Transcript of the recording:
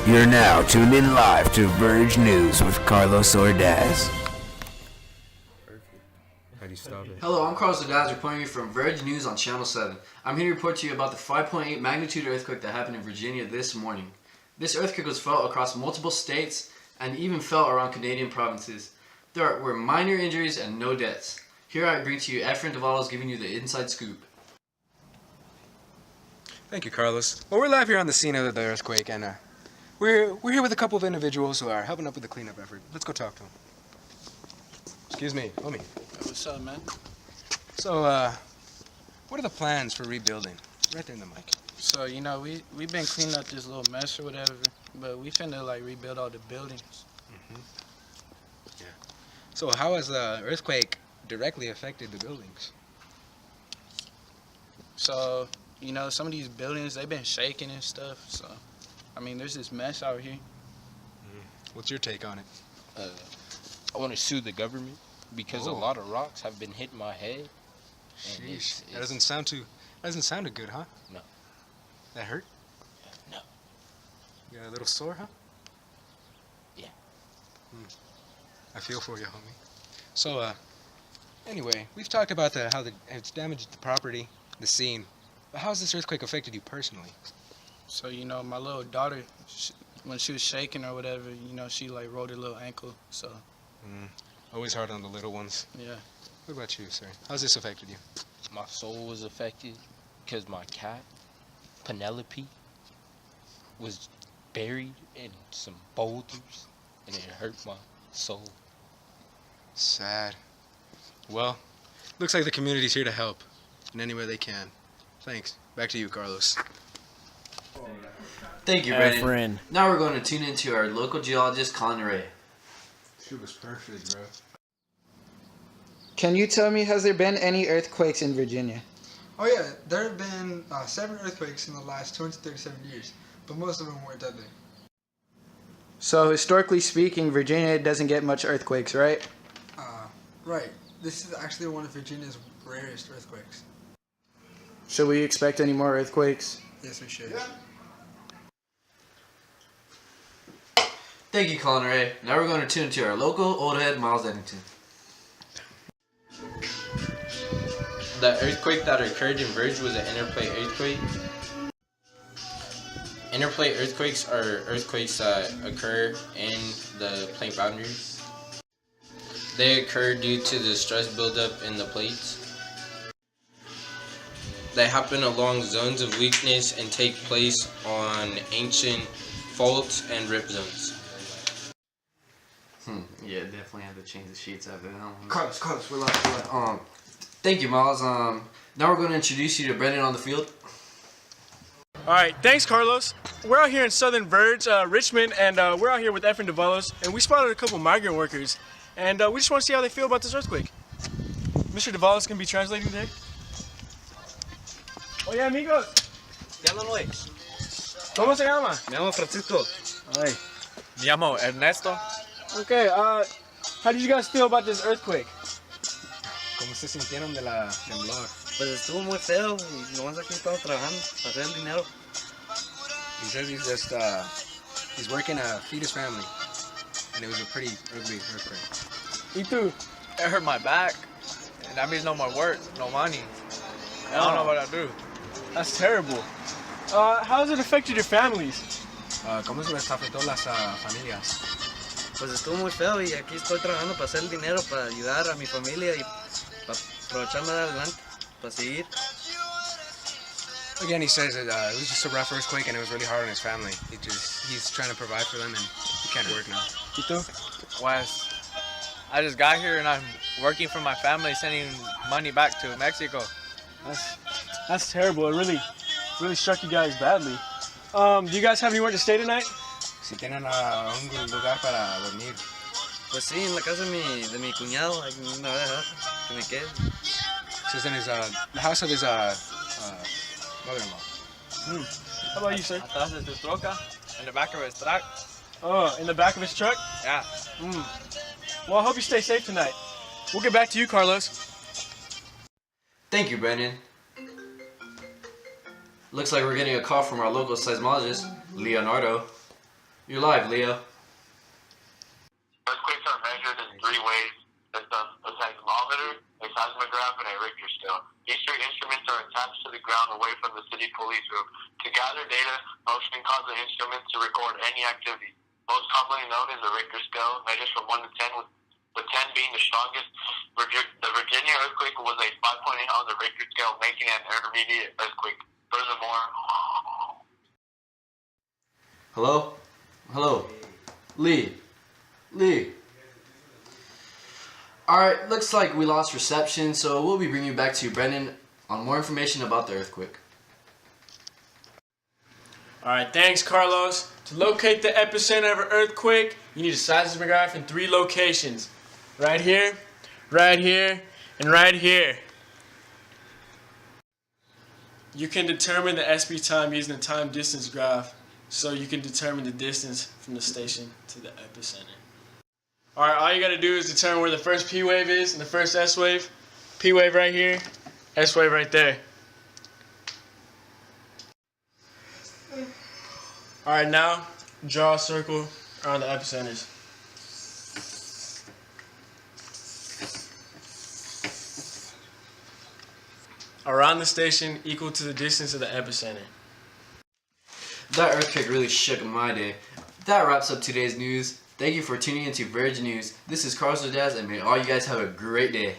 You're now tuned in live to Virg News with Carlos Ordaz. How do you stop it? Hello, I'm Carlos Ordaz reporting you from Virg News on Channel 7. I'm here to report to you about the 5.8 magnitude earthquake that happened in Virginia this morning. This earthquake was felt across multiple states and even felt around Canadian provinces. There were minor injuries and no deaths. Here I bring to you Efren Davalos giving you the inside scoop. Thank you, Carlos. Well, we're live here on the scene of the earthquake, and we're here with a couple of individuals who are helping up with the cleanup effort. Let's go talk to them. Excuse me, homie. What's up, man? So, what are the plans for rebuilding? Right there in the mic. So, you know, we've been cleaning up this little mess or whatever, but we finna, like, rebuild all the buildings. Yeah. So, how has the earthquake directly affected the buildings? So, you know, some of these buildings, they've been shaking and stuff, so, I mean, there's this mess out here. What's your take on it? I want to sue the government because a lot of rocks have been hitting my head. And Sheesh. That doesn't sound too good, huh? No. That hurt? No. You got a little sore, huh? Yeah. I feel for you, homie. So, anyway, we've talked about how it's damaged the property, the scene. But how's this earthquake affected you personally? So, you know, my little daughter, when she was shaking or whatever, you know, she, like, rolled her little ankle, so. Always hard on the little ones. Yeah. What about you, sir? How's this affected you? My soul was affected because my cat, Penelope, was buried in some boulders, and it hurt my soul. Sad. Well, looks like the community's here to help in any way they can. Thanks. Back to you, Carlos. Thank you, Brandon. Now we're going to tune into our local geologist, Colin Ray. She was perfect, bro. Can you tell me, has there been any earthquakes in Virginia? Oh yeah, there have been 7 earthquakes in the last 237 years, but most of them weren't deadly. So historically speaking, Virginia doesn't get much earthquakes, right? Right. This is actually one of Virginia's rarest earthquakes. Should we expect any more earthquakes? Yes, we should. Thank you, Colin Ray. Now we're going to tune into our local old head, Miles Eddington. The earthquake that occurred in Virg was an interplate earthquake. Interplate earthquakes are earthquakes that occur in the plate boundaries. They occur due to the stress buildup in the plates. They happen along zones of weakness and take place on ancient faults and rip zones. Yeah, definitely have to change the sheets after that one. Carlos, we're live. Thank you, Miles. Now we're going to introduce you to Brendan on the field. All right, thanks, Carlos. We're out here in southern Virg, Richmond, and we're out here with Efren Davalos, and we spotted a couple migrant workers, and we just want to see how they feel about this earthquake. Mr. Davalos can be translating today. Oye, amigos. ¿Qué hablan hoy? ¿Cómo se llama? Me llamo Francisco. Ay. Me llamo Ernesto. Okay, how did you guys feel about this earthquake? ¿Cómo se sintieron de la temblor? Pues estuvo muy feo y nomás aquí estamos trabajando para hacer el dinero. He says he's working to feed his family, and it was a pretty ugly earthquake. ¿Y tú? It hurt my back, and that means no more work, no money. I don't know what I do. That's terrible. How has it affected your families? ¿Cómo se les afectó las familias? Pues estuvo muy feo y aquí estoy trabajando para hacer el dinero, para ayudar a mi familia y para aprovecharme de adelante, para seguir. Again, he says that it was just a rough earthquake and it was really hard on his family. He's trying to provide for them and he can't work now. ¿Y tú? Wes, I just got here and I'm working for my family, sending money back to Mexico. That's terrible. It really struck you guys badly. Do you guys have anywhere to stay tonight? Si tienen un lugar para dormir. Pues sí, en la casa de mi cuñado, ahí me va a dejar que me quede. So it's in the house of his mother-in-law. How about you, sir? Atrás de tu troca, in the back of his truck. Oh, in the back of his truck? Yeah. Well, I hope you stay safe tonight. We'll get back to you, Carlos. Thank you, Brendan. Looks like we're getting a call from our local seismologist, Leonardo. You're live, Leo. Earthquakes are measured in three ways: a seismometer, a seismograph, and a Richter scale. These three instruments are attached to the ground away from the city police room. To gather data, motion causes the instruments to record any activity. Most commonly known as the Richter scale, measures from 1 to 10, with 10 being the strongest. The Virginia earthquake was a 5.8 on the Richter scale, making it an intermediate earthquake. Furthermore, Hello? Hello? Lee? Alright, looks like we lost reception, so we'll be bringing you back to Brendan on more information about the earthquake. Alright, thanks, Carlos. To locate the epicenter of an earthquake, you need a seismograph in 3 locations. Right here, and right here. You can determine the SB time using the time distance graph, so you can determine the distance from the station to the epicenter. Alright, all you gotta do is determine where the first P wave is and the first S wave. P wave right here, S wave right there. Alright, now draw a circle around the epicenters. Around the station equal to the distance of the epicenter. That earthquake really shook my day. That wraps up today's news. Thank you for tuning into Virg News. This is Carlos Ordaz, and may all you guys have a great day.